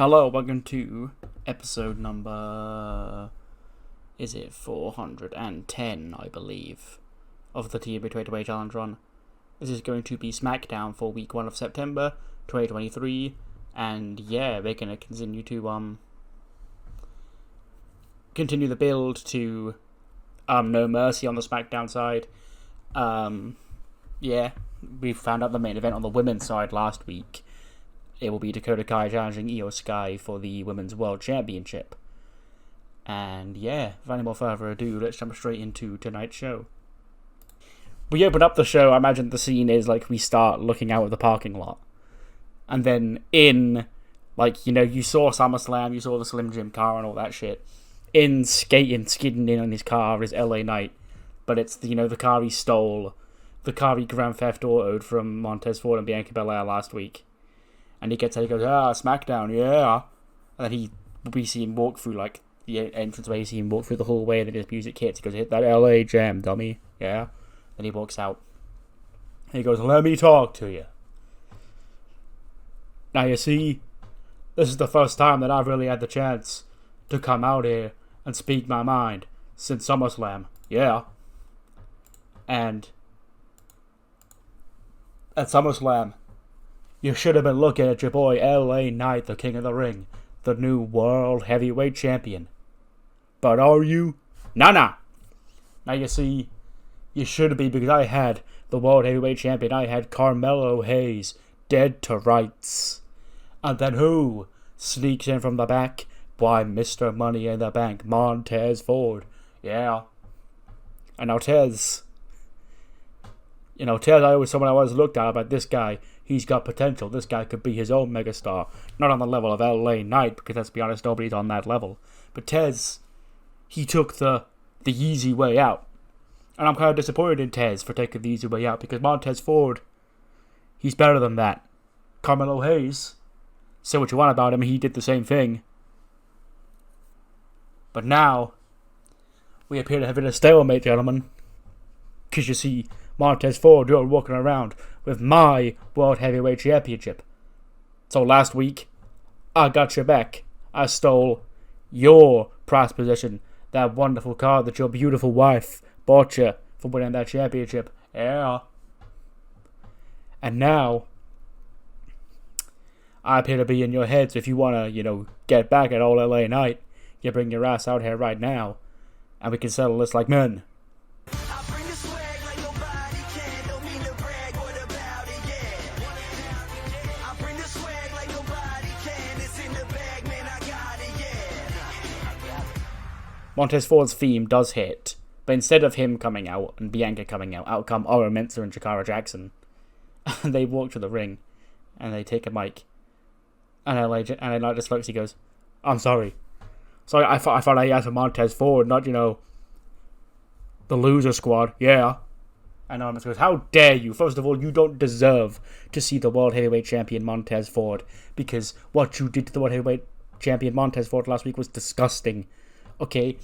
Hello, welcome to episode number, is it 410, I believe, of the TEW 2020 Challenge Run. This is going to be SmackDown for week 1 of September 2023, and yeah, we're going to continue to, continue the build to, No Mercy on the SmackDown side. Yeah, we found out the main event on the women's side last week. It will be Dakota Kai challenging Io Sky for the Women's World Championship. And yeah, without any more further ado, let's jump straight into tonight's show. We open up the show, I imagine the scene is like we start looking out of the parking lot. And then in, like, you know, you saw SummerSlam, you saw the Slim Jim car and all that shit. Skidding in on his car is LA Knight. But it's, the car he stole, the car he Grand Theft Auto'd from Montez Ford and Bianca Belair last week. And he gets out, he goes, SmackDown, yeah. And then we see him walk through, like, the entranceway, you see him walk through the hallway, and then his music hits, he goes, hit that LA jam, dummy, yeah. Then he walks out. And he goes, let me talk to you. Now, you see, this is the first time that I've really had the chance to come out here and speak my mind since SummerSlam, yeah. And at SummerSlam, you should have been looking at your boy LA Knight, the King of the Ring, the new World Heavyweight Champion. But are you? Nah. Now you see, you should be, because I had the World Heavyweight Champion. I had Carmelo Hayes dead to rights. And then who sneaks in from the back? Why, Mr. Money in the Bank, Montez Ford. Yeah. And now Tez, I always someone I always looked at about this guy. He's got potential. This guy could be his own megastar. Not on the level of LA Knight, because let's be honest, nobody's on that level. But Tez, he took the easy way out. And I'm kind of disappointed in Tez for taking the easy way out, because Montez Ford, he's better than that. Carmelo Hayes, say what you want about him, he did the same thing. But now, we appear to have hit a stalemate, gentlemen. Because you see, Montez Ford, you're walking around with my World Heavyweight Championship. So last week, I got your back. I stole your prize position, that wonderful car that your beautiful wife bought you for winning that championship. Yeah. And now, I appear to be in your head, so if you want to, get back at all LA Knight, you bring your ass out here right now, and we can settle this like men. Montez Ford's theme does hit, but instead of him coming out and Bianca coming out come Oro Mensah and Shakara Jackson. And they walk to the ring, and they take a mic, and LA Knight just looks, he goes, I'm sorry. Sorry, I thought I asked for Montez Ford, not, the loser squad, yeah. And Oro Mensah goes, how dare you? First of all, you don't deserve to see the World Heavyweight Champion Montez Ford, because what you did to the World Heavyweight Champion Montez Ford last week was disgusting. Okay,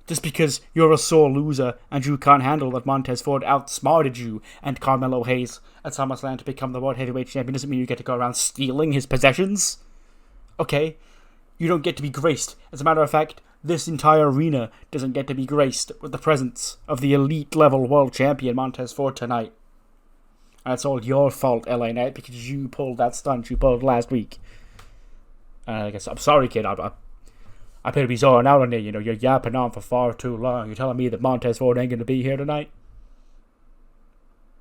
just because you're a sore loser and you can't handle that Montez Ford outsmarted you and Carmelo Hayes at SummerSlam to become the World Heavyweight Champion doesn't mean you get to go around stealing his possessions. Okay, you don't get to be graced. As a matter of fact, this entire arena doesn't get to be graced with the presence of the elite level World Champion Montez Ford tonight. And it's all your fault, LA Knight, because you pulled that stunt you pulled last week. I guess I'm sorry, kid. I appear to be zoning out on you, you're yapping on for far too long. You're telling me that Montez Ford ain't going to be here tonight?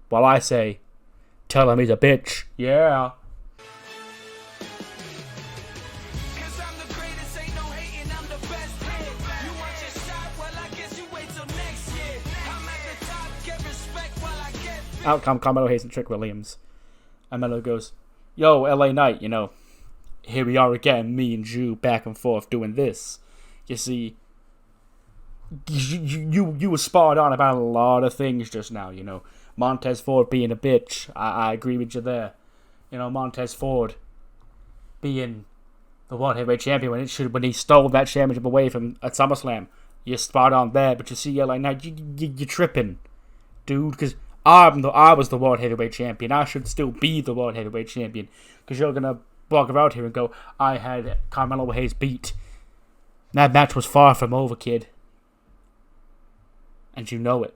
Well, I say, tell him he's a bitch. Yeah. Out come Carmelo Hayes and Trick Williams. And Melo goes, yo, LA Knight, here we are again, me and you back and forth doing this. You see, you were spot on about a lot of things just now, Montez Ford being a bitch, I agree with you there. Montez Ford being the World Heavyweight Champion when he stole that championship away from at SummerSlam. You're spot on there, but you see, LA Knight, you're tripping, dude, because I was the World Heavyweight Champion. I should still be the World Heavyweight Champion, because you're gonna walk around here and go, I had Carmelo Hayes beat. That match was far from over, kid. And you know it.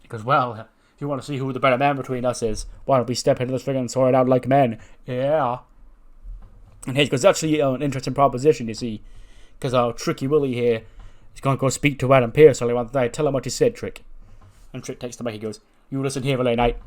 He goes, well, if you want to see who the better man between us is, why don't we step into this ring and sort it out like men? Yeah. And Hayes goes, actually an interesting proposition, you see. Because our Tricky Willie here is going to go speak to Adam Pearce earlier on today. Tell him what he said, Trick. And Trick takes the mic. He goes, you listen here, LA Knight.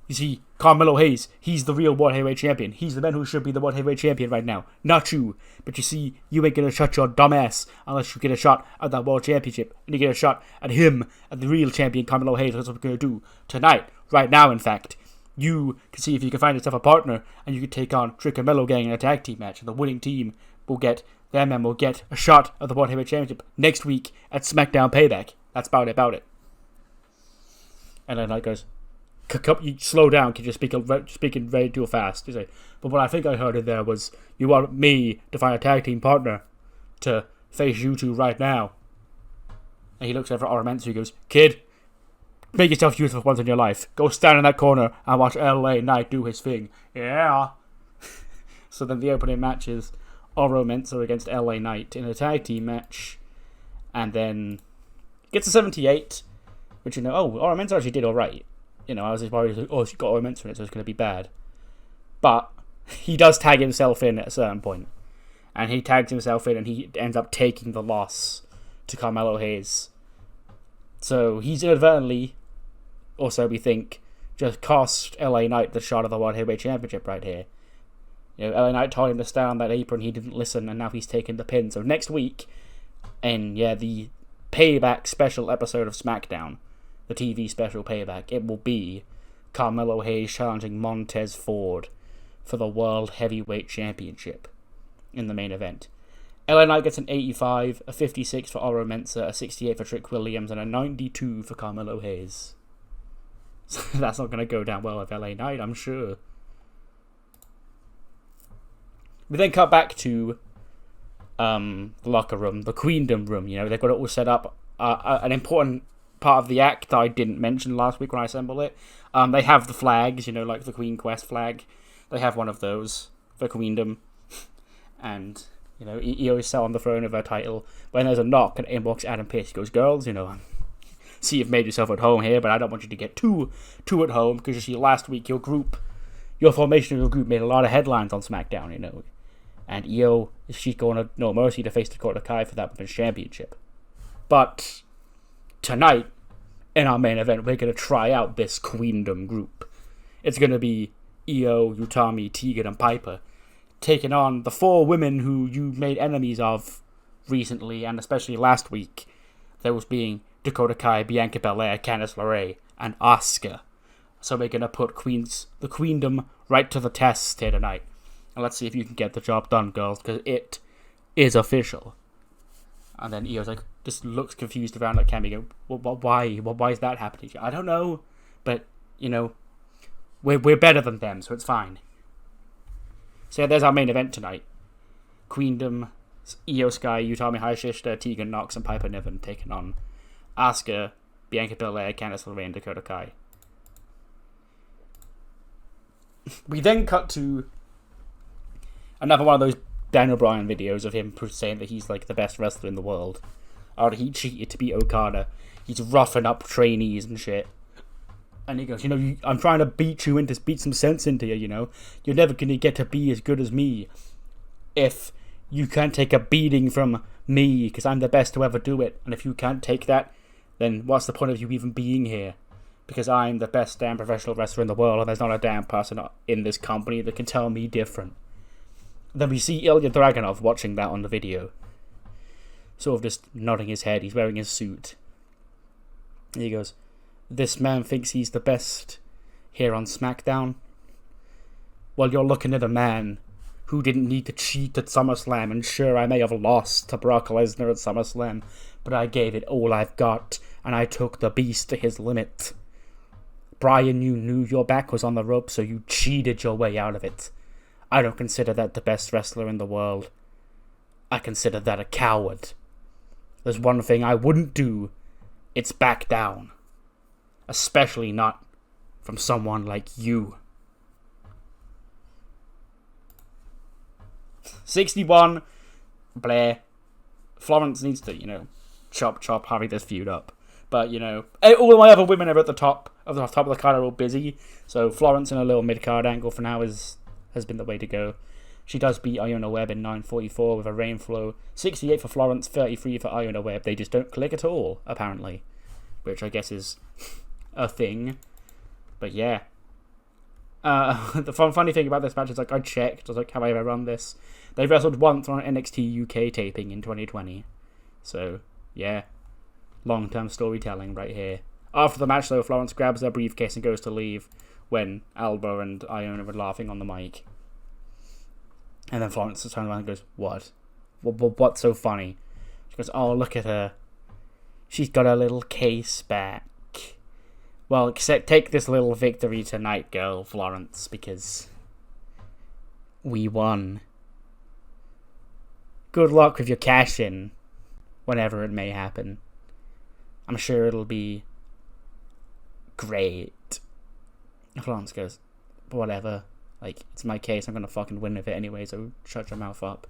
You see, Carmelo Hayes, he's the real World Heavyweight Champion. He's the man who should be the World Heavyweight Champion right now. Not you. But you see, you ain't gonna shut your dumb ass unless you get a shot at that World Championship. And you get a shot at him, at the real champion, Carmelo Hayes. That's what we're gonna do. Tonight. Right now, in fact. You can see if you can find yourself a partner, and you can take on Trick and Mello Gang in a tag team match. And the winning team will get, their man will get a shot at the World Heavyweight Championship next week at SmackDown Payback. That's about it. And then Knight goes, you slow down because you're speaking very too fast. You say, but what I think I heard in there was you want me to find a tag team partner to face you two right now. And he looks over at Aramensu. He goes, kid, make yourself useful once in your life. Go stand in that corner and watch LA Knight do his thing. Yeah. So then the opening match is Aramensu against LA Knight in a tag team match. And then gets a 78, which Aramensu actually did alright. I was just worried, she's got Aramensu in it, so it's going to be bad. But he does tag himself in at a certain point. And he tags himself in and he ends up taking the loss to Carmelo Hayes. So he's inadvertently, also we think, just cost LA Knight the shot of the World Heavyweight Championship right here. LA Knight told him to stand on that apron, he didn't listen, and now he's taken the pin. So next week, in the Payback special episode of SmackDown, the TV special Payback, it will be Carmelo Hayes challenging Montez Ford for the World Heavyweight Championship in the main event. LA Knight gets an 85, a 56 for Oro Mensah, a 68 for Trick Williams, and a 92 for Carmelo Hayes. So that's not going to go down well with LA Knight, I'm sure. We then cut back to the locker room, the Queendom room. They've got it all set up. An important part of the act that I didn't mention last week when I assembled it. They have the flags, like the Queen Quest flag. They have one of those for Queendom. And, Io is sat on the throne of her title. When there's a knock and in walks Adam Pearce, he goes, girls, see you've made yourself at home here, but I don't want you to get too at home, because you see last week your formation of your group made a lot of headlines on SmackDown, And Io, she's going to No Mercy to face Dakota Kai for that Women's Championship. But tonight, in our main event, we're going to try out this Queendom group. It's going to be Io, Utami, Tegan, and Piper taking on the four women who you made enemies of recently, and especially last week. Those being Dakota Kai, Bianca Belair, Candice LeRae, and Asuka. So we're going to put the Queendom right to the test here tonight. And let's see if you can get the job done, girls, because it is official. And then Io's just looks confused around at Cammy, why is that happening? I don't know, but, we're better than them, so it's fine. So there's our main event tonight. Queendom, Io Sky, Utami Hayashishita, Tegan Nox, and Piper Niven taking on Asuka, Bianca Belair, Candice LeRae, and Dakota Kai. We then cut to another one of those Dan O'Brien videos of him saying that he's the best wrestler in the world. Or he cheated to beat Okada. He's roughing up trainees and shit. And he goes, I'm trying to beat some sense into you, You're never going to get to be as good as me if you can't take a beating from me, because I'm the best to ever do it. And if you can't take that, then what's the point of you even being here? Because I'm the best damn professional wrestler in the world, and there's not a damn person in this company that can tell me different. Then we see Ilya Dragunov watching that on the video. Sort of just nodding his head. He's wearing his suit. And he goes, this man thinks he's the best here on SmackDown? Well, you're looking at a man who didn't need to cheat at SummerSlam, and sure, I may have lost to Brock Lesnar at SummerSlam, but I gave it all I've got, and I took the beast to his limit. Brian, you knew your back was on the rope, so you cheated your way out of it. I don't consider that the best wrestler in the world. I consider that a coward. There's one thing I wouldn't do. It's back down. Especially not from someone like you. 61, Blair. Florence needs to, chop, hurry this feud up. But, all my other women are at the top of the card are all busy. So Florence in a little mid-card angle for now has been the way to go. She does beat Iona Webb in 9:44 with a rain flow. 68 for Florence, 33 for Iona Webb. They just don't click at all, apparently. Which I guess is a thing. But yeah. The funny thing about this match is, I checked. I was like, have I ever run this? They wrestled once on an NXT UK taping in 2020. So, yeah. Long-term storytelling right here. After the match, though, Florence grabs her briefcase and goes to leave when Alba and Iona were laughing on the mic. And then Florence turns around and goes, What? What's so funny? She goes, oh, look at her. She's got her little case back. Well, take this little victory tonight, girl, Florence, because we won. Good luck with your cash-in, whenever it may happen. I'm sure it'll be great. Florence goes, whatever. It's my case, I'm gonna fucking win with it anyway, so shut your mouth up.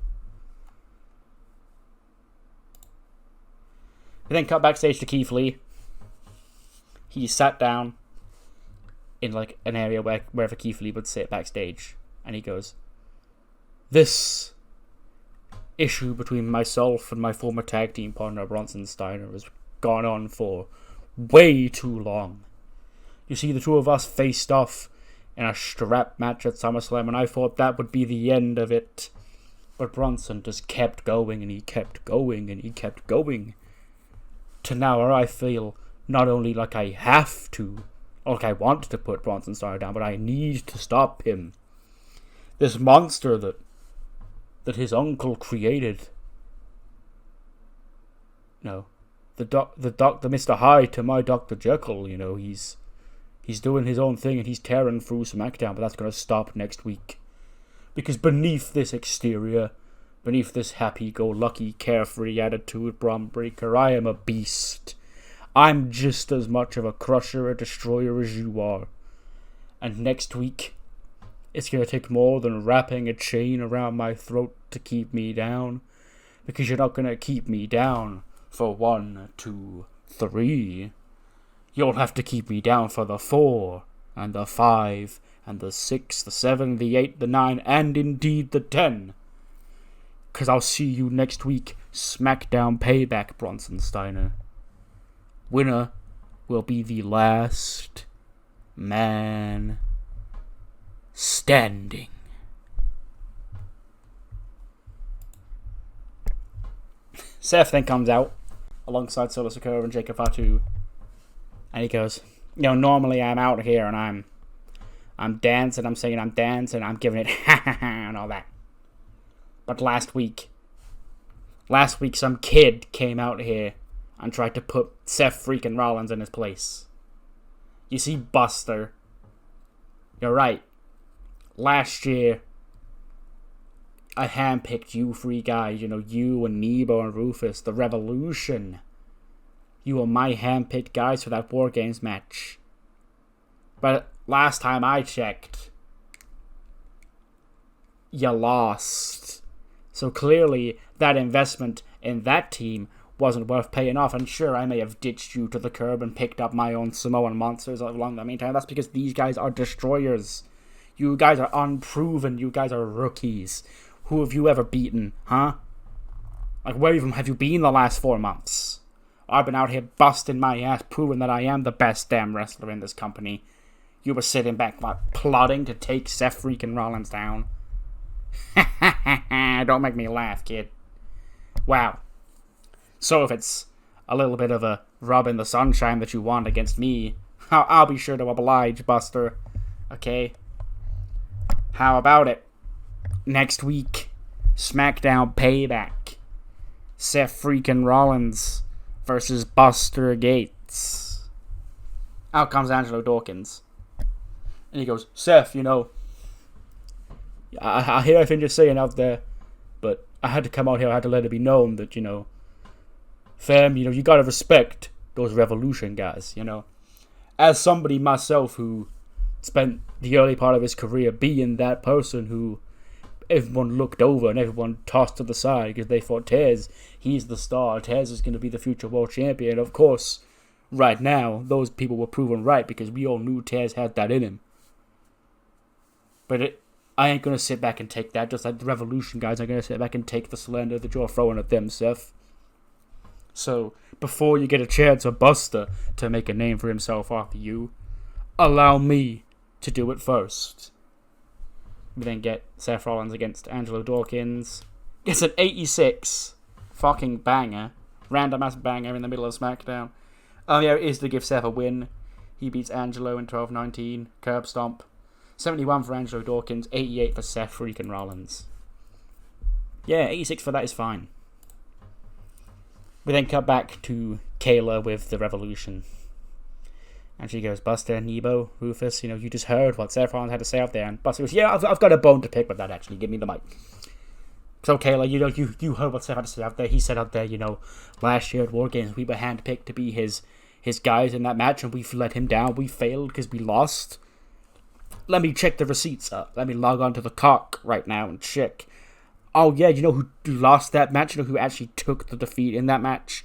We then cut backstage to Keith Lee. He sat down in an area wherever Keith Lee would sit backstage, and he goes, this issue between myself and my former tag team partner Bronson Steiner has gone on for way too long. You see, the two of us faced off in a strap match at SummerSlam, and I thought that would be the end of it. But Bronson just kept going, and he kept going, and he kept going. To now where I feel not only like I have to, or like I want to put Bronson Steiner down, but I need to stop him. This monster that his uncle created. No. The Mr. Hyde to my Dr. Jekyll, he's doing his own thing and he's tearing through SmackDown, but that's going to stop next week. Because beneath this exterior, beneath this happy-go-lucky, carefree attitude, Braun Breaker, I am a beast. I'm just as much of a crusher, a destroyer as you are. And next week, it's going to take more than wrapping a chain around my throat to keep me down. Because you're not going to keep me down for 1, 2, 3. You'll have to keep me down for the 4, and the 5, and the 6, the 7, the 8, the 9, and indeed the 10. 'Cause I'll see you next week, SmackDown Payback, Bronson Steiner. Winner will be the last man standing. Seth then comes out alongside Solo Sikoa and Jacob Fatu, and he goes, normally I'm out here and I'm dancing, I'm singing, I'm dancing, I'm giving it ha ha ha and all that. But last week some kid came out here and tried to put Seth freaking Rollins in his place. You see, Buster, you're right. Last year, I handpicked you three guys, you and Nebo and Rufus, the Revolution. You were my handpicked guys for that War Games match. But last time I checked, you lost. So clearly, that investment in that team wasn't worth paying off. And sure, I may have ditched you to the curb and picked up my own Samoan monsters along the meantime. That's because these guys are destroyers. You guys are unproven. You guys are rookies. Who have you ever beaten, huh? Where even have you been the last 4 months? I've been out here busting my ass, proving that I am the best damn wrestler in this company. You were sitting back, plotting to take Seth freaking Rollins down. Don't make me laugh, kid. Wow. So if it's a little bit of a rub in the sunshine that you want against me, I'll be sure to oblige, Buster. Okay? How about it? Next week, SmackDown Payback. Seth freaking Rollins versus Buster Gates. Out comes Angelo Dawkins. And he goes, Seth, I hear everything you're saying out there, but I had to come out here, I had to let it be known that, fam, you gotta respect those Revolution guys, As somebody myself who spent the early part of his career being that person who everyone looked over and everyone tossed to the side because they thought Tez, he's the star. Tez is going to be the future world champion. Of course, right now, those people were proven right because we all knew Tez had that in him. But I ain't going to sit back and take that, just like the Revolution guys are going to sit back and take the slander that you're throwing at them, Seth. So, before you get a chance of Buster to make a name for himself after you, allow me to do it first. We then get Seth Rollins against Angelo Dawkins. It's an 86 fucking banger. Random ass banger in the middle of SmackDown. Oh yeah, it is to give Seth a win. He beats Angelo in 12-19. Curb stomp. 71 for Angelo Dawkins. 88 for Seth freaking Rollins. Yeah, 86 for that is fine. We then cut back to Kayla with the Revolution. And she goes, Buster, Nebo, Rufus, you just heard what Seth Rollins had to say out there. And Buster goes, yeah, I've got a bone to pick with that, actually. Give me the mic. So, Kayla, you heard what Seth had to say out there. He said out there, last year at War Games, we were handpicked to be his guys in that match, and we let him down. We failed because we lost. Let me check the receipts up. Let me log on to the cock right now and check. Oh, yeah, you know who lost that match? You know who actually took the defeat in that match?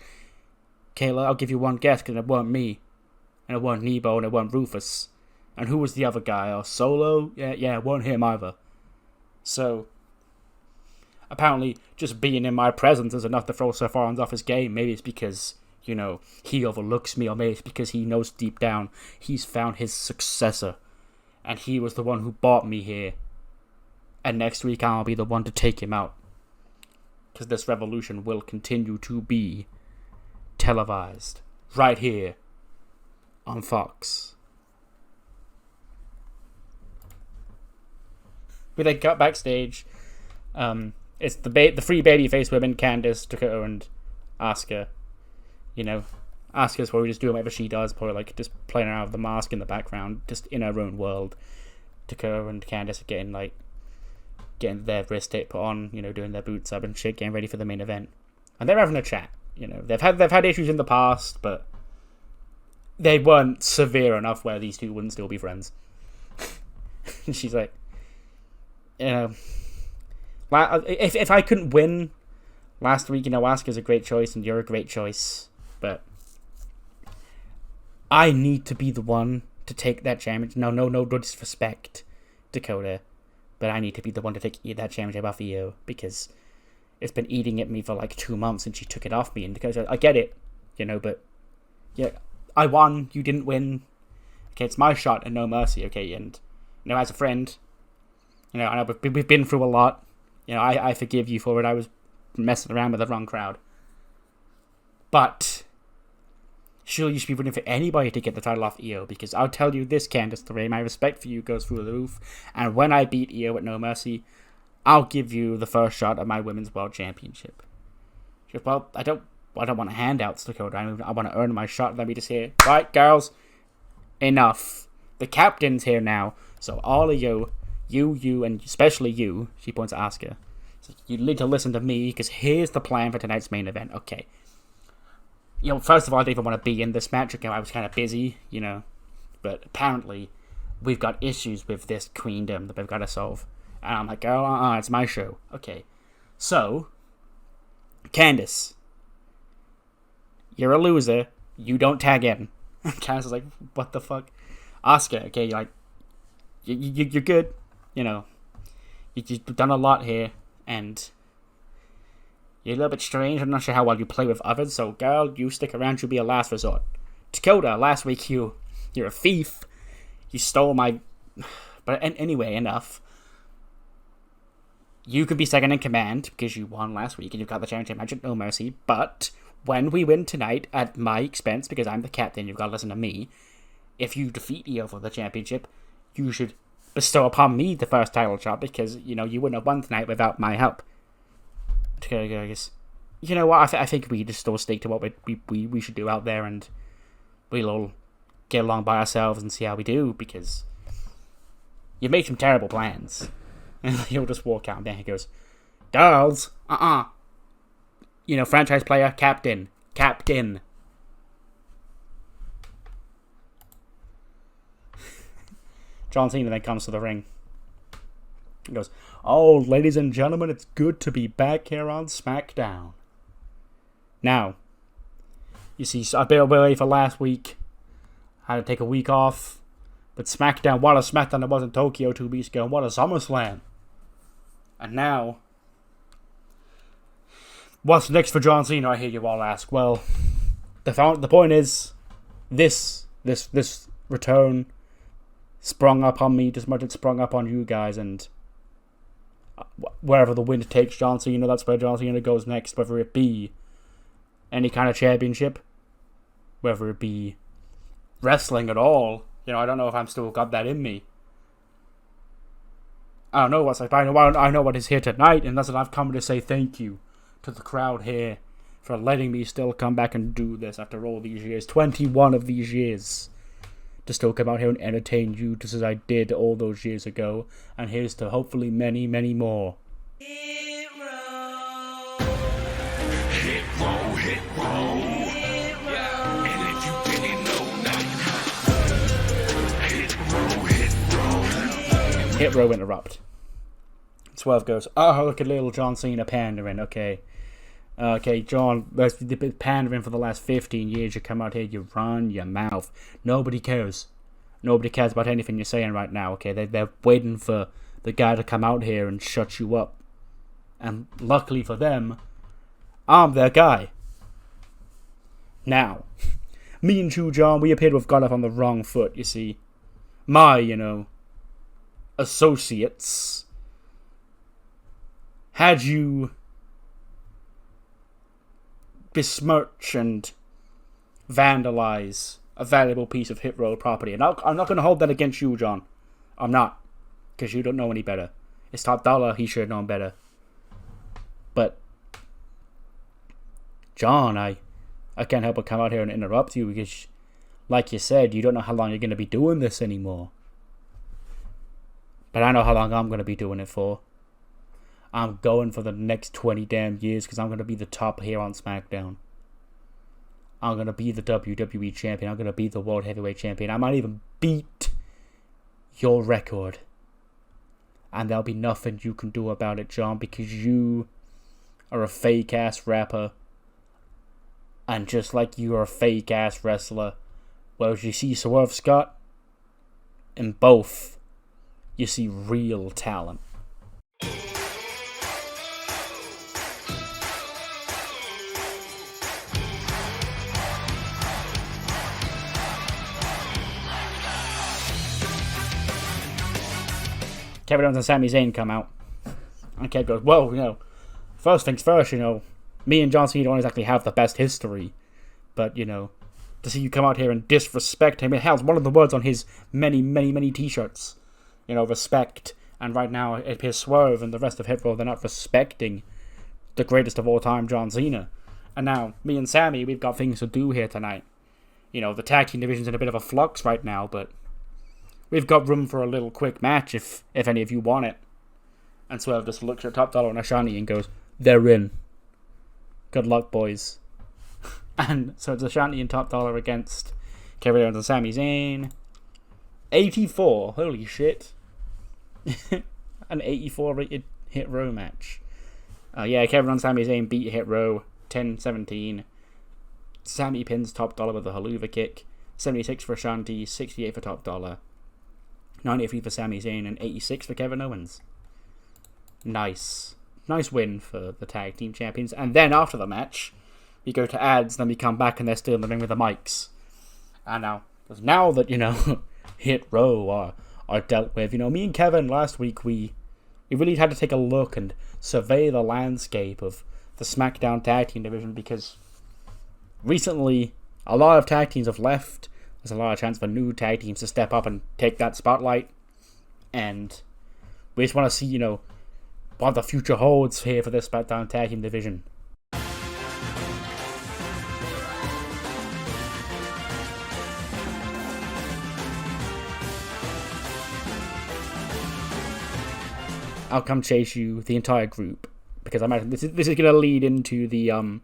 Kayla, I'll give you one guess, because it weren't me. And it weren't Nebo, and it weren't Rufus. And who was the other guy? Solo? Yeah, it weren't him either. So, apparently, just being in my presence is enough to throw Seth Rollins off his game. Maybe it's because, he overlooks me, or maybe it's because he knows deep down he's found his successor. And he was the one who brought me here. And next week I'll be the one to take him out. Because this Revolution will continue to be televised. Right here. On Fox. We then cut backstage. It's the three babyface women, Candice, Dakota, and Asuka. Asuka's probably just doing whatever she does, probably like just playing around with the mask in the background, just in her own world. Dakota and Candice are getting their wrist tape put on, doing their boots up and shit, getting ready for the main event. And they're having a chat. They've had issues in the past, but they weren't severe enough where these two wouldn't still be friends. And she's like, if I couldn't win last week, Asuka's a great choice and you're a great choice, but I need to be the one to take that championship. No disrespect, Dakota, but I need to be the one to take that championship off of you because it's been eating at me for like 2 months since she took it off me. And Dakota, I get it, but yeah, I won, you didn't win. Okay, it's my shot and no mercy. Okay, and as a friend, I know we've been through a lot. I forgive you for it. I was messing around with the wrong crowd. But surely you should be rooting for anybody to get the title off Io, because I'll tell you this, Candice LeRae, my respect for you goes through the roof. And when I beat Io at No Mercy, I'll give you the first shot at my Women's World Championship. She goes, well, I don't want handouts, Dakota. I want to earn my shot. Let me just hear, right, girls, enough. The captain's here now, so all of you, and especially you, she points at Asuka. So you need to listen to me, because here's the plan for tonight's main event. Okay. First of all, I didn't even want to be in this match. Okay, I was kind of busy, But apparently, we've got issues with this queendom that we've got to solve. And I'm like, girl, it's my show. Okay. So, Candice, you're a loser. You don't tag in. Candice is like, what the fuck? Asuka, okay, you're good. You've done a lot here, and you're a little bit strange. I'm not sure how well you play with others, so girl, you stick around, you'll be a last resort. Dakota, last week you're a thief. You stole my... But anyway, enough. You could be second in command, because you won last week, and you've got the championship match at No Mercy, but when we win tonight, at my expense, because I'm the captain, you've got to listen to me, if you defeat Io for the championship, you should bestow upon me the first title shot, because, you wouldn't have won tonight without my help. Okay, I guess. You know what, I think we just all stick to what we should do out there, and we'll all get along by ourselves and see how we do, because you make some terrible plans. And he'll just walk out, and then he goes, girls, franchise player, captain. John Cena then comes to the ring. He goes, "Oh, ladies and gentlemen, it's good to be back here on SmackDown." Now, you see, I've been away for last week. I had to take a week off. But SmackDown, what a SmackDown it was in Tokyo 2 weeks ago. What a SummerSlam. And now, what's next for John Cena, I hear you all ask. Well, the point is, this return sprung up on me just as much as it sprung up on you guys, and wherever the wind takes John Cena, that's where John Cena goes next, whether it be any kind of championship, whether it be wrestling at all. I don't know if I'm still got that in me. I don't know what's like, but I know what is here tonight, and that's what I've come to say thank you to the crowd here for letting me still come back and do this after all these years, 21 of these years, to still come out here and entertain you just as I did all those years ago, and here's to hopefully many, many more. Hit roll. Hit roll, hit roll. Hit roll. Yeah. And if you didn't know now, hit roll, hit roll. Hit row interrupt. Swerve goes, "Oh, look at little John Cena pandering, okay. Okay, John, that's been pandering for the last 15 years. You come out here, you run your mouth. Nobody cares. Nobody cares about anything you're saying right now, okay? They're waiting for the guy to come out here and shut you up. And luckily for them, I'm their guy. Now, me and you, John, we appear to have got off on the wrong foot, you see. My, associates had you besmirch and vandalize a valuable piece of Hit Row property. And I'm not going to hold that against you, John. I'm not. Because you don't know any better. It's Top Dollar, he should have known better. But, John, I can't help but come out here and interrupt you because, like you said, you don't know how long you're going to be doing this anymore. But I know how long I'm going to be doing it for. I'm going for the next 20 damn years because I'm going to be the top here on SmackDown. I'm going to be the WWE Champion. I'm going to be the World Heavyweight Champion. I might even beat your record. And there'll be nothing you can do about it, John, because you are a fake-ass rapper. And just like you are a fake-ass wrestler, whereas you see Swerve Scott, in both, you see real talent. Kevin Owens and Sami Zayn come out. And Kev goes, well, first things first, me and John Cena don't exactly have the best history. But, to see you come out here and disrespect him. Hell, it's one of the words on his many, many, many t-shirts. Respect. And right now, it appears Swerve and the rest of Hit Row, they're not respecting the greatest of all time, John Cena. And now, me and Sammy, we've got things to do here tonight. The tag team division's in a bit of a flux right now, but we've got room for a little quick match if any of you want it. And Swerve just looks at Top Dollar and Ashani and goes, they're in. Good luck, boys. And so it's Ashani and Top Dollar against Kevin Owens and Sami Zayn. 84. Holy shit. An 84 rated Hit Row match. Kevin Owens and Sami Zayn beat Hit Row 10-17. Sami pins Top Dollar with a haluva kick. 76 for Shanky, 68 for Top Dollar. 93 for Sami Zayn and 86 for Kevin Owens. Nice win for the tag team champions. And then after the match, we go to ads, then we come back and they're still in the ring with the mics. And now that, Hit Row are dealt with, me and Kevin last week, we really had to take a look and survey the landscape of the SmackDown tag team division because recently a lot of tag teams have left. There's a lot of chance for new tag teams to step up and take that spotlight. And we just want to see, what the future holds here for this SmackDown tag team division. I'll come chase you, the entire group, because I imagine this is going to lead into the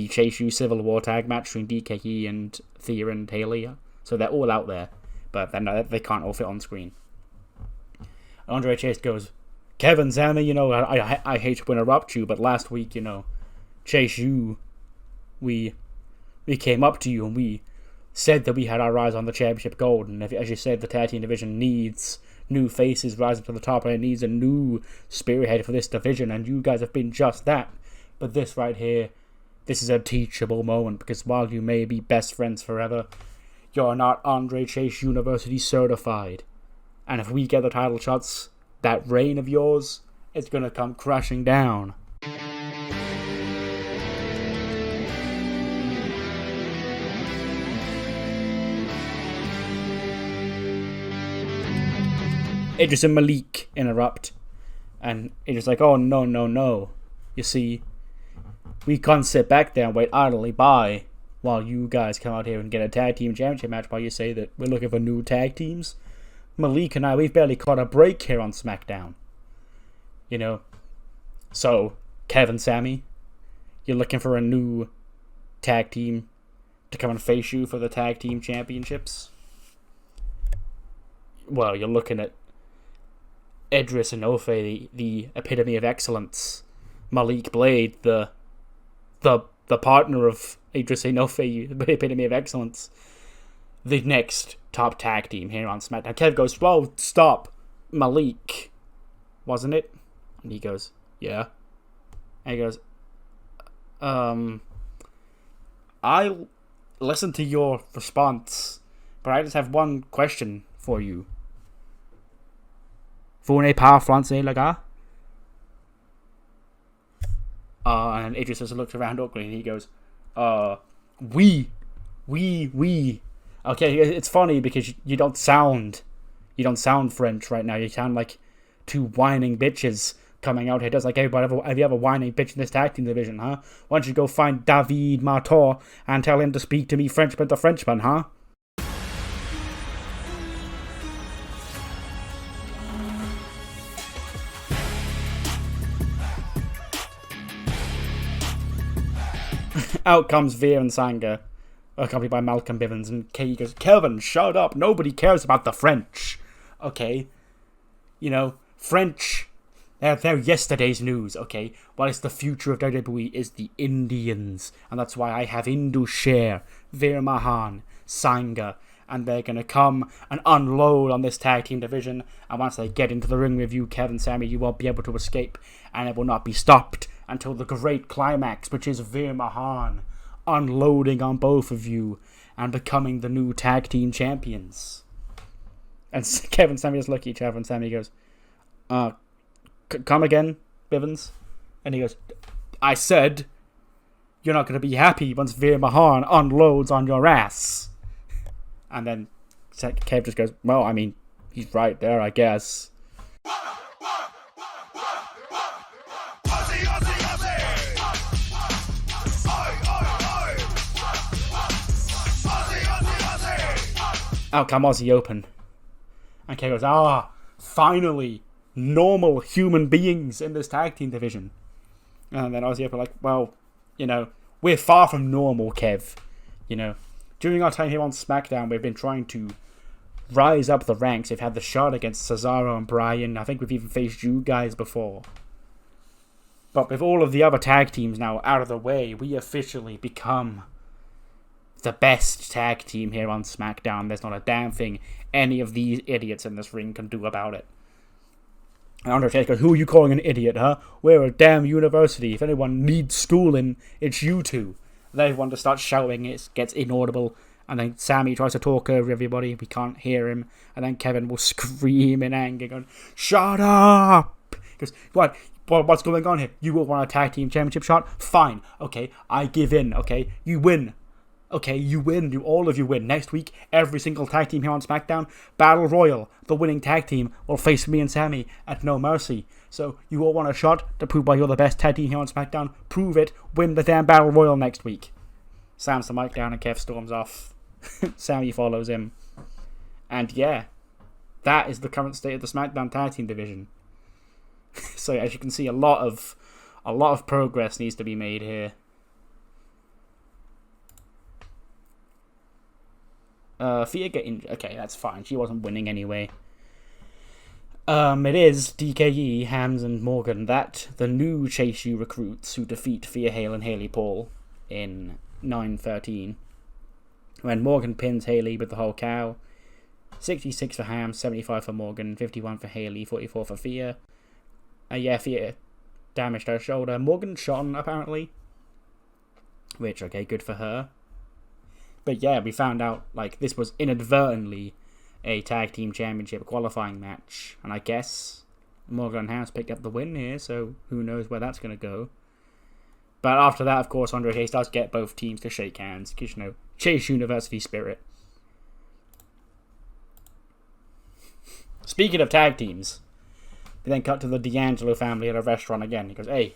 Chase U Civil War tag match between DKE and Thea and Haley. So they're all out there, but they can't all fit on screen. Andre Chase goes, Kevin, Sammy, I hate to interrupt you, but last week, Chase, we came up to you and we said that we had our eyes on the championship gold, and as you said, the tag team division needs new faces rising to the top, and it needs a new spearhead for this division, and you guys have been just that. But this right here, this is a teachable moment, because while you may be best friends forever, you're not Andre Chase University certified. And if we get the title shots, that reign of yours, it's gonna come crashing down. Idris and Malik interrupt, and Idris like, oh no. You see, we can't sit back there and wait idly by while you guys come out here and get a tag team championship match while you say that we're looking for new tag teams. Malik and I, we've barely caught a break here on SmackDown. So, Kevin, Sammy, you're looking for a new tag team to come and face you for the tag team championships? Well, you're looking at Idris and Ofe, the epitome of excellence. Malik Blade, the partner of Idris and Ofe, the epitome of excellence. The next top tag team here on SmackDown. Kev goes, well, stop. Malik, wasn't it? And he goes, yeah. And he goes, I listened to your response, but I just have one question for you. Vous n'êtes pas français, les gars? And Idris just looks around awkwardly and he goes, oui. Okay, it's funny because you don't sound French right now. You sound like two whining bitches coming out here. Does like everybody have you ever whining bitch in this tag team division, huh? Why don't you go find David Martor and tell him to speak to me Frenchman to Frenchman, huh? Out comes Veer and Sanga, accompanied by Malcolm Bivens, and Kay goes, Kevin, shut up, nobody cares about the French. Okay, French, they're yesterday's news, okay? What is the future of WWE is the Indians, and that's why I have Indusher, Veer Mahan, Sanga, and they're gonna come and unload on this tag team division, and once they get into the ring with you, Kevin, Sammy, you won't be able to escape, and it will not be stopped until the great climax, which is Veer Mahan unloading on both of you and becoming the new tag team champions. And Kevin and Sammy just look at each other, and Sammy goes, come again, Bivens? And he goes, I said, you're not going to be happy once Veer Mahan unloads on your ass. And then Kev just goes, well, I mean, he's right there, I guess. Out come Aussie Open. And Kay goes, finally, normal human beings in this tag team division. And then Aussie Open like, well, we're far from normal, Kev. During our time here on SmackDown, we've been trying to rise up the ranks. We've had the shot against Cesaro and Bryan. I think we've even faced you guys before. But with all of the other tag teams now out of the way, we officially become the best tag team here on SmackDown. There's not a damn thing any of these idiots in this ring can do about it. And Undertaker, who are you calling an idiot, huh? We're a damn university. If anyone needs schooling, it's you two. Then everyone just starts shouting, it gets inaudible, and then Sammy tries to talk over everybody, we can't hear him, and then Kevin will scream in anger, going, shut up! He goes, what's going on here? You will want a tag team championship shot? Fine, okay, I give in, okay? You win. Okay, you win. All of you win. Next week, every single tag team here on SmackDown, Battle Royal, the winning tag team, will face me and Sammy at No Mercy. So, you all want a shot to prove why you're the best tag team here on SmackDown? Prove it. Win the damn Battle Royal next week. Slams the mic down and Kev storms off. Sammy follows him. And yeah, that is the current state of the SmackDown tag team division. So, as you can see, a lot of progress needs to be made here. Thea get injured. Okay, that's fine. She wasn't winning anyway. It is DKE, Hams, and Morgan, the new Chase U recruits who defeat Thea Hale and Haley Paul in 9:13. When Morgan pins Haley with the whole cow. 66 for Hams, 75 for Morgan, 51 for Haley, 44 for Thea. Thea damaged her shoulder. Morgan shot, apparently. Which, okay, good for her. But yeah, we found out, like, this was inadvertently a tag team championship qualifying match. And I guess Morgan and Hams picked up the win here, so who knows where that's going to go. But after that, of course, Andre Chase does get both teams to shake hands, because, you know, Chase University spirit. Speaking of tag teams, we then cut to the D'Angelo family at a restaurant again. He goes, hey,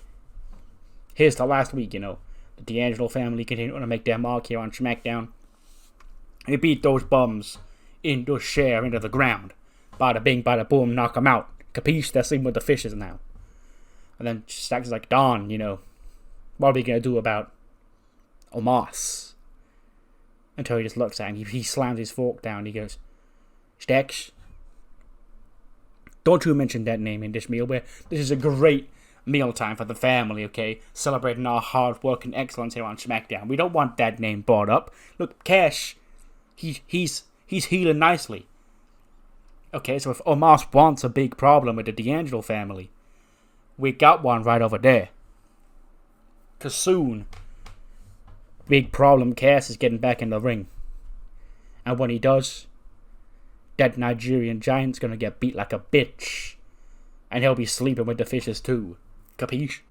here's to last week, you know. The D'Angelo family continue to make their mark here on SmackDown. They beat those bums into share into the ground. Bada bing, bada boom, knock them out. Capiche? They're sleeping with the fishes now. And then Stacks is like, Don, you know, what are we going to do about Omos? Until he just looks at him. He slams his fork down. He goes, Stacks, don't you mention that name in this meal. This is a great mealtime for the family, okay? Celebrating our hard work and excellence here on SmackDown. We don't want that name brought up. Look, Cash, he's healing nicely. Okay, so if Omos wants a big problem with the D'Angelo family, we got one right over there. Because soon, big problem, Cass is getting back in the ring. And when he does, that Nigerian giant's gonna get beat like a bitch. And he'll be sleeping with the fishes too. Capiche?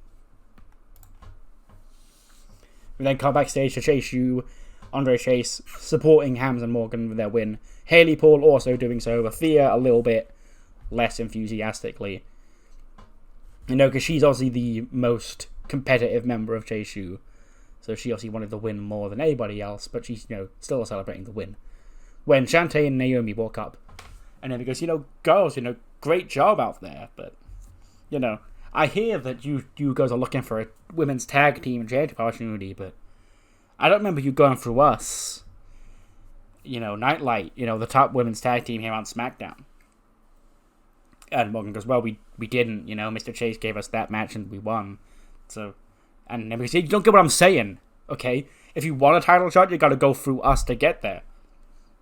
We then come backstage to Chase U, Andre Chase supporting Hams and Morgan with their win. Haley Paul also doing so, but Thea a little bit less enthusiastically. You know, because she's obviously the most competitive member of Chase U. So she obviously wanted the win more than anybody else, but she's, you know, still celebrating the win. When Shantae and Naomi walk up, and then he goes, you know, girls, you know, great job out there, but, you know, I hear that you guys are looking for a women's tag team championship opportunity, but I don't remember you going through us. You know, Nightlight, you know, the top women's tag team here on SmackDown. And Morgan goes, well, we didn't, you know, Mr. Chase gave us that match and we won. So, and then we say, you don't get what I'm saying, okay? If you want a title shot, you gotta go through us to get there.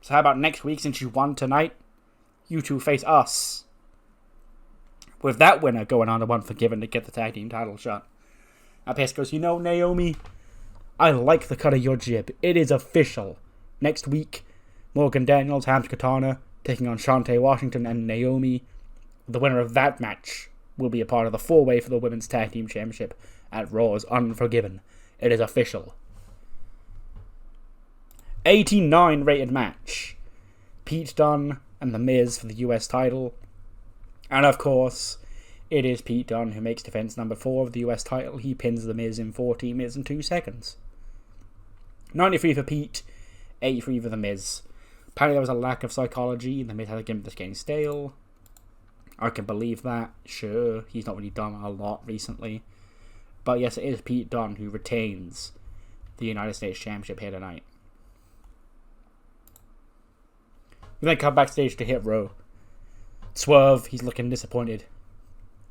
So how about next week, since you won tonight, you two face us. With that winner going on to Unforgiven to get the tag team title shot. And Pace goes, you know, Naomi, I like the cut of your jib. It is official. Next week, Morgan Daniels, Hams Katana, taking on Shantae Washington and Naomi. The winner of that match will be a part of the four-way for the Women's Tag Team Championship at Raw's Unforgiven. It is official. 89 rated match. Pete Dunne and The Miz for the US title. And of course, it is Pete Dunne who makes defense number 4 of the US title. He pins The Miz in 14 minutes and 2 seconds. 93 for Pete, 83 for The Miz. Apparently there was a lack of psychology. The Miz had a gimmick that's getting stale. I can believe that. Sure, he's not really done a lot recently. But yes, it is Pete Dunne who retains the United States Championship here tonight. We then come backstage to Hit Row. Swerve, he's looking disappointed.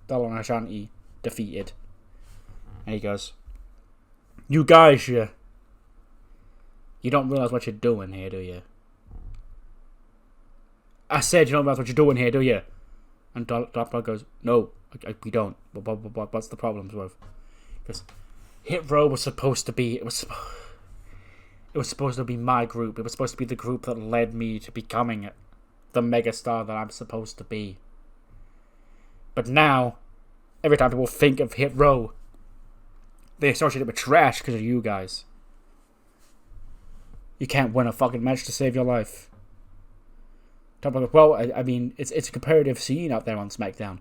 Dollar and Ashanti defeated. And he goes, you guys, you don't realise what you're doing here, do you? I said you don't realise what you're doing here, do you? And Dog goes, no, we don't. What's the problem, Swerve? Because Hit Row was supposed to be... It was supposed to be my group. It was supposed to be the group that led me to becoming the megastar that I'm supposed to be. But now, every time people think of Hit Row, they associate it with trash because of you guys. You can't win a fucking match to save your life. Well, I mean, it's a competitive scene out there on SmackDown.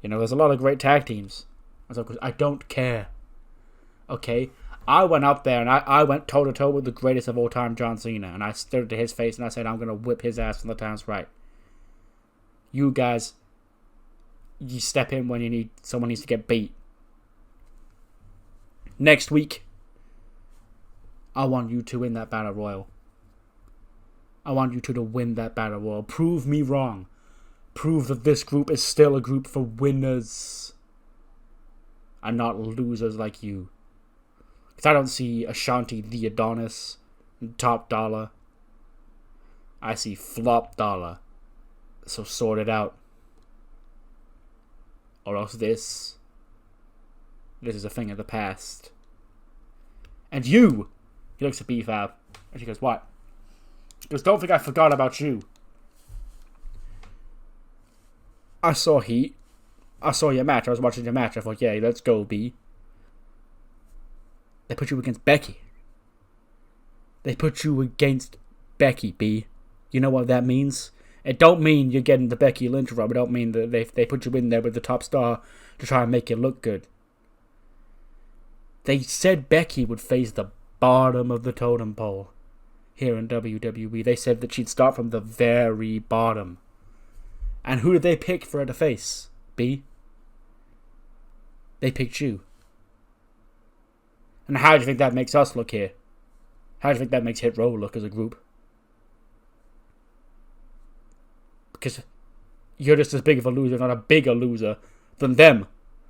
You know, there's a lot of great tag teams. I don't care. Okay? I went up there and I went toe-to-toe with the greatest of all time, John Cena. And I stood to his face and I said, I'm going to whip his ass when the time's right. You guys, you step in when someone needs to get beat. Next week, I want you to win that Battle Royal. I want you two to win that Battle Royal. Prove me wrong. Prove that this group is still a group for winners. And not losers like you. Because I don't see Ashanti the Adonis, Top Dollar. I see Flop Dollar. So sort it out. Or else this is a thing of the past. And you! He looks at B-Fab. And she goes, what? He goes, don't think I forgot about you. I saw Heat. I saw your match. I was watching your match. I thought, yeah, let's go, B. They put you against Becky. They put you against Becky, B. You know what that means? It don't mean you're getting the Becky Lynch rub. It don't mean that they put you in there with the top star to try and make you look good. They said Becky would face the bottom of the totem pole here in WWE. They said that she'd start from the very bottom. And who did they pick for her to face? B? They picked you. And how do you think that makes us look here? How do you think that makes Hit Row look as a group? Because you're just as big of a loser, not a bigger loser than them.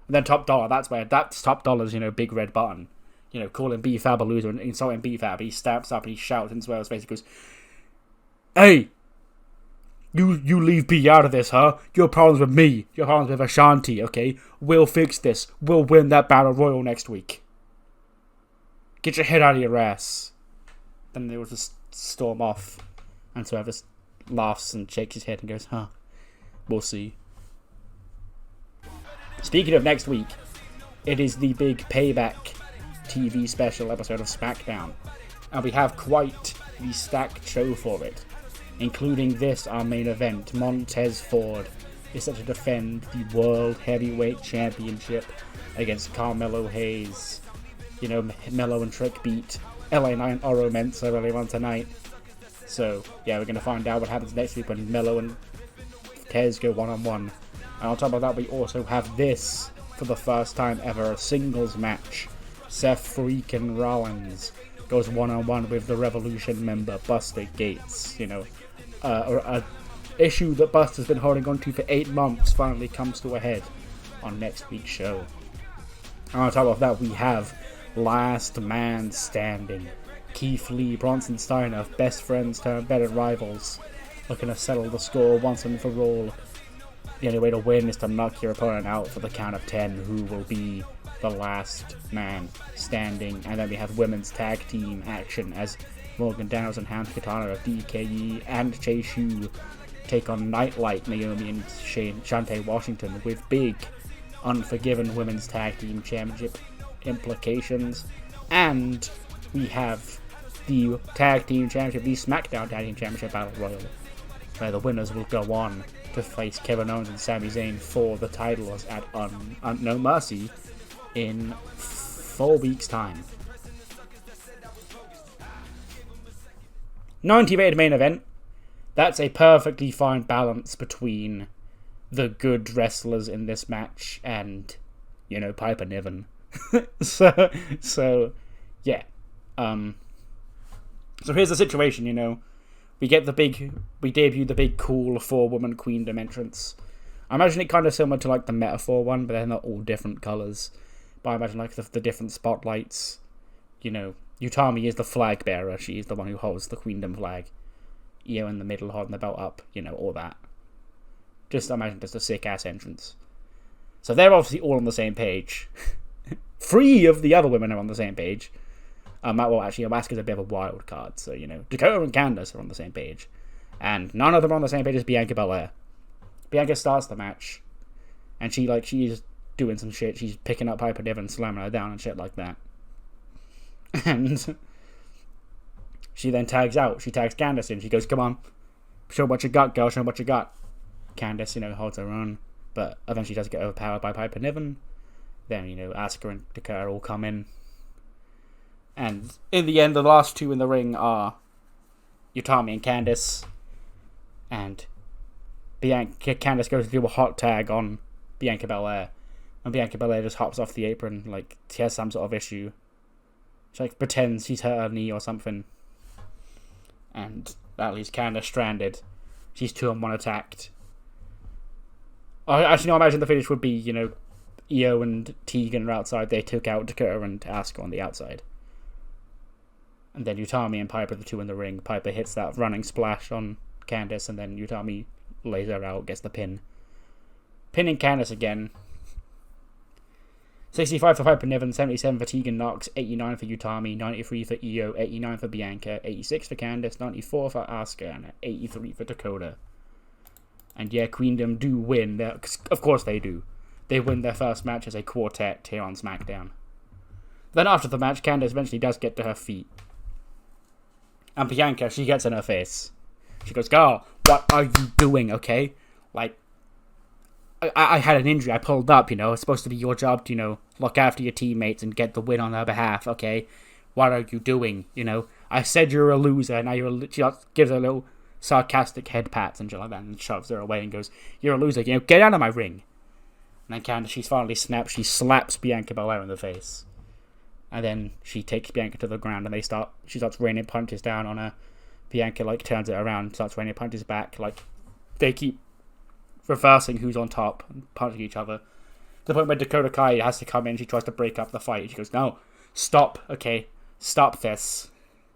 And then Top Dollar, that's Top Dollar's, big red button. Calling B-Fab a loser and insulting B-Fab. He steps up and he shouts in Swerve's face. He goes, hey! You leave B out of this, huh? Your problems with me. Your problems with Ashanti, okay? We'll fix this. We'll win that Battle Royal next week. Get your head out of your ass. Then they will just storm off. And Swerve just laughs and shakes his head and goes, huh? We'll see. Speaking of next week, it is the big Payback TV special episode of SmackDown. And we have quite the stacked show for it. Including this, our main event, Montez Ford is set to defend the World Heavyweight Championship against Carmelo Hayes. Melo and Trick beat LA Knight and Oro Mensah earlier on tonight. So, yeah, we're going to find out what happens next week when Melo and Tez go one-on-one. And on top of that, we also have this, for the first time ever, a singles match. Seth freaking Rollins goes one-on-one with the Revolution member, Buster Gates. A issue that Buster's been holding on to for 8 months finally comes to a head on next week's show. And on top of that, we have Last Man Standing. Keith Lee, Bronson Steiner, best friends turned better rivals, looking to settle the score once and for all. The only way to win is to knock your opponent out for the count of 10, who will be the last man standing. And then we have women's tag team action as Morgan Daniels and Hans Katana of DKE and Chase Yu take on Nightlight, Naomi and Shantae Washington with big Unforgiven Women's Tag Team Championship implications. And we have the Tag Team Championship, the SmackDown Tag Team Championship Battle Royal, where the winners will go on to face Kevin Owens and Sami Zayn for the titles at No Mercy in 4 weeks' time. 90-minute main event. That's a perfectly fine balance between the good wrestlers in this match and, Piper Niven. so, yeah. So here's the situation, We debut the big cool 4-woman Queendom entrance. I imagine it kind of similar to the Metaphor one, but they're not all different colours. But I imagine the different spotlights. Utami is the flag bearer. She's the one who holds the Queendom flag. Io in the middle holding the belt up. All that. Just imagine just a sick ass entrance. So they're obviously all on the same page. 3 of the other women are on the same page. Asuka's a bit of a wild card, so, Dakota and Candice are on the same page. And none of them are on the same page as Bianca Belair. Bianca starts the match, and she's doing some shit. She's picking up Piper Niven, slamming her down and shit like that. And she then tags out. She tags Candice in. She goes, come on, show what you got, girl, show what you got. Candice, holds her own, but eventually does get overpowered by Piper Niven. Then, Asuka and Dakota all come in. And in the end, the last 2 in the ring are Utami and Candice. And Candice goes to do a hot tag on Bianca Belair. And Bianca Belair just hops off the apron like she has some sort of issue. She pretends she's hurt her knee or something. And that leaves Candice stranded. She's 2-on-1 attacked. Actually, no, I imagine the finish would be, Io and Tegan are outside. They took out Dakota and Asuka on the outside. And then Utami and Piper, the two in the ring. Piper hits that running splash on Candice, and then Utami lays her out, gets the pin. Pinning Candice again. 65 for Piper Niven, 77 for Tegan Knox, 89 for Utami, 93 for Io, 89 for Bianca, 86 for Candice, 94 for Asuka, and 83 for Dakota. And yeah, Queendom do win. Of course they do. They win their first match as a quartet here on SmackDown. Then after the match, Candice eventually does get to her feet. And Bianca, she gets in her face. She goes, "Girl, what are you doing, okay? Like, I had an injury. I pulled up, It's supposed to be your job to, look after your teammates and get the win on their behalf, okay? What are you doing, I said you're a loser, now she gives her a little sarcastic head pats and shit like that and shoves her away and goes, "You're a loser, get out of my ring." And then Candice, she's finally snapped. She slaps Bianca Belair in the face. And then she takes Bianca to the ground and she starts raining punches down on her. Bianca, turns it around, starts raining punches back. They keep reversing who's on top and punching each other. To the point where Dakota Kai has to come in. She tries to break up the fight. She goes, "No, stop, okay? Stop this.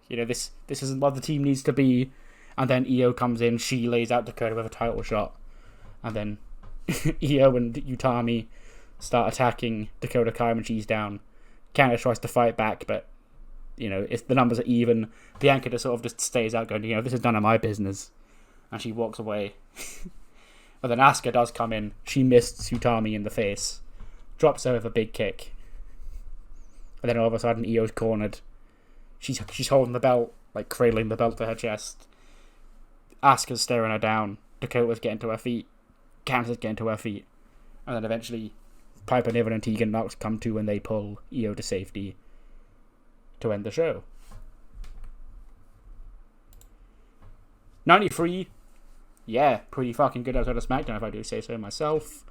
This isn't what the team needs to be." And then Io comes in. She lays out Dakota with a title shot. And then Io and Utami start attacking Dakota Kai when she's down. Candice tries to fight back, but if the numbers are even, Bianca just stays out going, "This is none of my business," and she walks away. But then Asuka does come in. She missed Utami in the face, drops her with a big kick, and then all of a sudden Io's cornered. She's holding the belt, cradling the belt to her chest. Asuka's staring her down. Dakota's getting to her feet. Candice is getting to her feet, and then eventually Piper Niven and Tegan Knox come to and they pull Io to safety to end the show. 93, yeah, pretty fucking good episode of SmackDown if I do say so myself.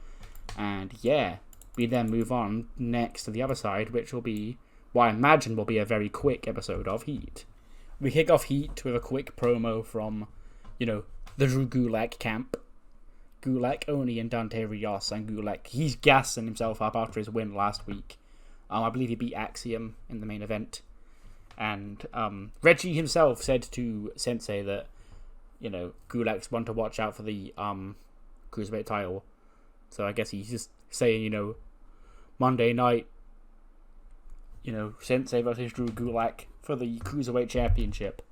And yeah, we then move on next to the other side, which will be what I imagine will be a very quick episode of Heat. We kick off Heat with a quick promo from, the Drew Gulak camp. Gulak, Oni, and Dante Rios, and Gulak, he's gassing himself up after his win last week. I believe he beat Axiom in the main event. And Reggie himself said to Sensei that, Gulak's one to watch out for the Cruiserweight title. So I guess he's just saying, Monday night, Sensei versus Drew Gulak for the Cruiserweight Championship.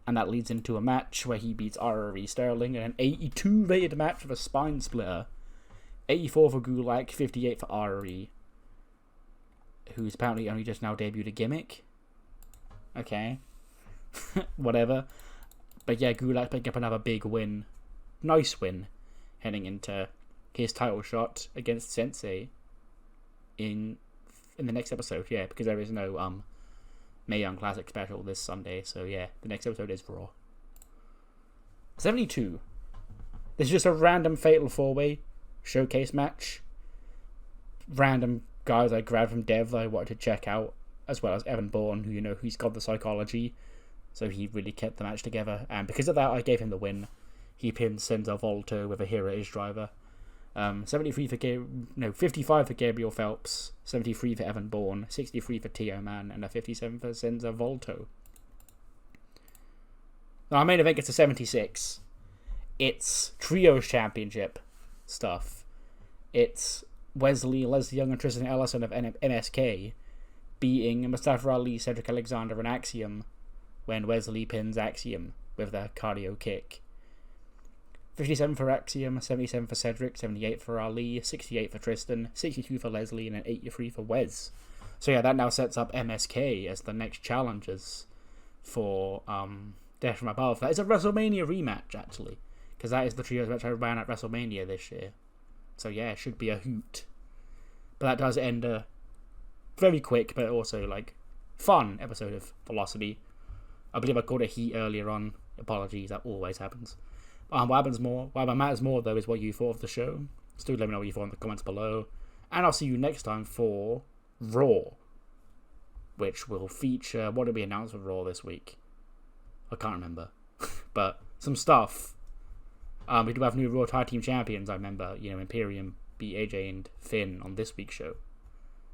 And that leads into a match where he beats RRE Sterling in an 82 rated match with a spine splitter. 84 for Gulak, 58 for RRE, who's apparently only just now debuted a gimmick. Okay. Whatever. But yeah, Gulak picked up another big win. Nice win. Heading into his title shot against Sensei in the next episode. Yeah, because there is no Mae Young Classic special this Sunday, so yeah, the next episode is Raw. 72. This is just a random Fatal 4-Way showcase match. Random guys I grabbed from Dev that I wanted to check out, as well as Evan Bourne, who, he's got the psychology, so he really kept the match together, and because of that, I gave him the win. He pinned Senza Volto with a Heritage Driver. 55 for Gabriel Phelps, 73 for Evan Bourne, 63 for Tio Man, and a 57 for Senza Volto. Now, our main event gets to 76. It's Trios Championship stuff. It's Wes Lee, Leslie Young, and Tristan Ellison of MSK beating Mustafa Ali, Cedric Alexander, and Axiom when Wes Lee pins Axiom with their cardio kick. 57 for Axiom, 77 for Cedric, 78 for Ali, 68 for Tristan, 62 for Leslie, and an 83 for Wes. So yeah, that now sets up MSK as the next challengers for Death from Above. That is a WrestleMania rematch, actually, because that is the trios match I ran at WrestleMania this year. So yeah, it should be a hoot. But that does end a very quick, but also fun episode of Velocity. I believe I called it Heat earlier on. Apologies, that always happens. What matters more, though, is what you thought of the show. Still let me know what you thought in the comments below. And I'll see you next time for Raw, which will feature... What did we announce for Raw this week? I can't remember. But some stuff. We do have new Raw Tag Team Champions, I remember. Imperium beat AJ and Finn on this week's show.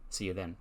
See you then.